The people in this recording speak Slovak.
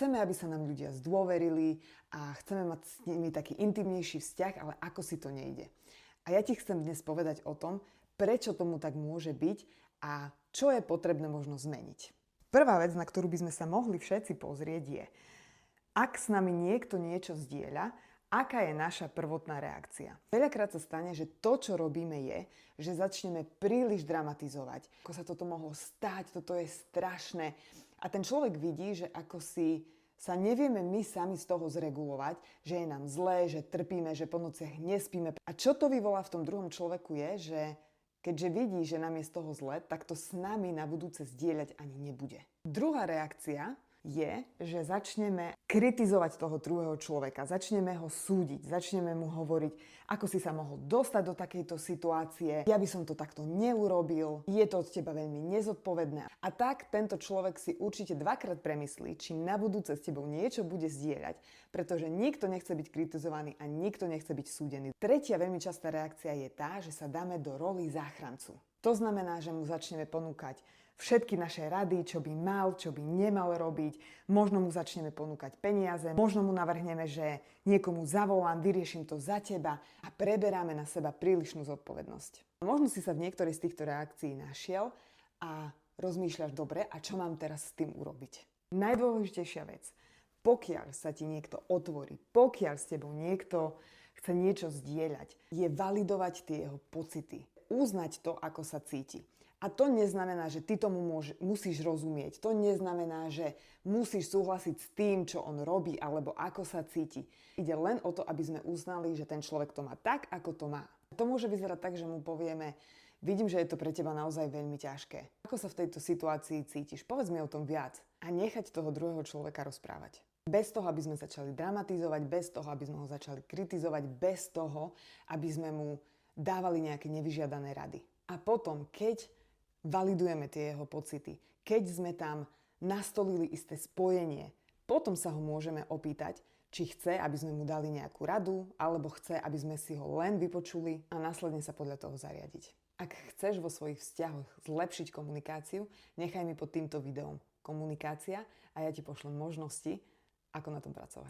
chceme, aby sa nám ľudia zdôverili a chceme mať s nimi taký intimnejší vzťah, ale ako si to nejde. A ja ti chcem dnes povedať o tom, prečo tomu tak môže byť a čo je potrebné možno zmeniť. Prvá vec, na ktorú by sme sa mohli všetci pozrieť je, ak s nami niekto niečo zdieľa, aká je naša prvotná reakcia. Veľakrát sa stane, že to, čo robíme je, že začneme príliš dramatizovať. Ako sa toto mohlo stať, toto je strašné. A ten človek vidí, že ako si sa nevieme my sami z toho zregulovať, že je nám zlé, že trpíme, že po nociach nespíme. A čo to vyvolá v tom druhom človeku je, že keďže vidí, že nám je z toho zle, tak to s nami na budúce zdieľať ani nebude. Druhá reakcia je, že začneme kritizovať toho druhého človeka, začneme ho súdiť, začneme mu hovoriť, ako si sa mohol dostať do takejto situácie, ja by som to takto neurobil, je to od teba veľmi nezodpovedné. A tak tento človek si určite dvakrát premyslí, či na budúce s tebou niečo bude zdieľať, pretože nikto nechce byť kritizovaný a nikto nechce byť súdený. Tretia veľmi častá reakcia je tá, že sa dáme do roli záchrancu. To znamená, že mu začneme ponúkať všetky naše rady, čo by mal, čo by nemal robiť. Možno mu začneme ponúkať peniaze, možno mu navrhneme, že niekomu zavolám, vyrieším to za teba a preberáme na seba prílišnú zodpovednosť. Možno si sa v niektorej z týchto reakcií našiel a rozmýšľaš, dobre, a čo mám teraz s tým urobiť? Najdôležitejšia vec, pokiaľ sa ti niekto otvorí, pokiaľ s tebou niekto chce niečo zdieľať, je validovať tie jeho pocity, uznať to, ako sa cíti. A to neznamená, že ty tomu musíš rozumieť. To neznamená, že musíš súhlasiť s tým, čo on robí, alebo ako sa cíti. Ide len o to, aby sme uznali, že ten človek to má tak, ako to má. To môže vyzerať tak, že mu povieme, vidím, že je to pre teba naozaj veľmi ťažké. Ako sa v tejto situácii cítiš? Povedz mi o tom viac. A nechať toho druhého človeka rozprávať. Bez toho, aby sme začali dramatizovať, bez toho, aby sme ho začali kritizovať, bez toho, aby sme mu dávali nejaké nevyžiadané rady. A potom, keď validujeme tie jeho pocity, keď sme tam nastolili isté spojenie, potom sa ho môžeme opýtať, či chce, aby sme mu dali nejakú radu, alebo chce, aby sme si ho len vypočuli a následne sa podľa toho zariadiť. Ak chceš vo svojich vzťahoch zlepšiť komunikáciu, nechaj mi pod týmto videom komunikácia a ja ti pošlem možnosti, ako na tom pracovať.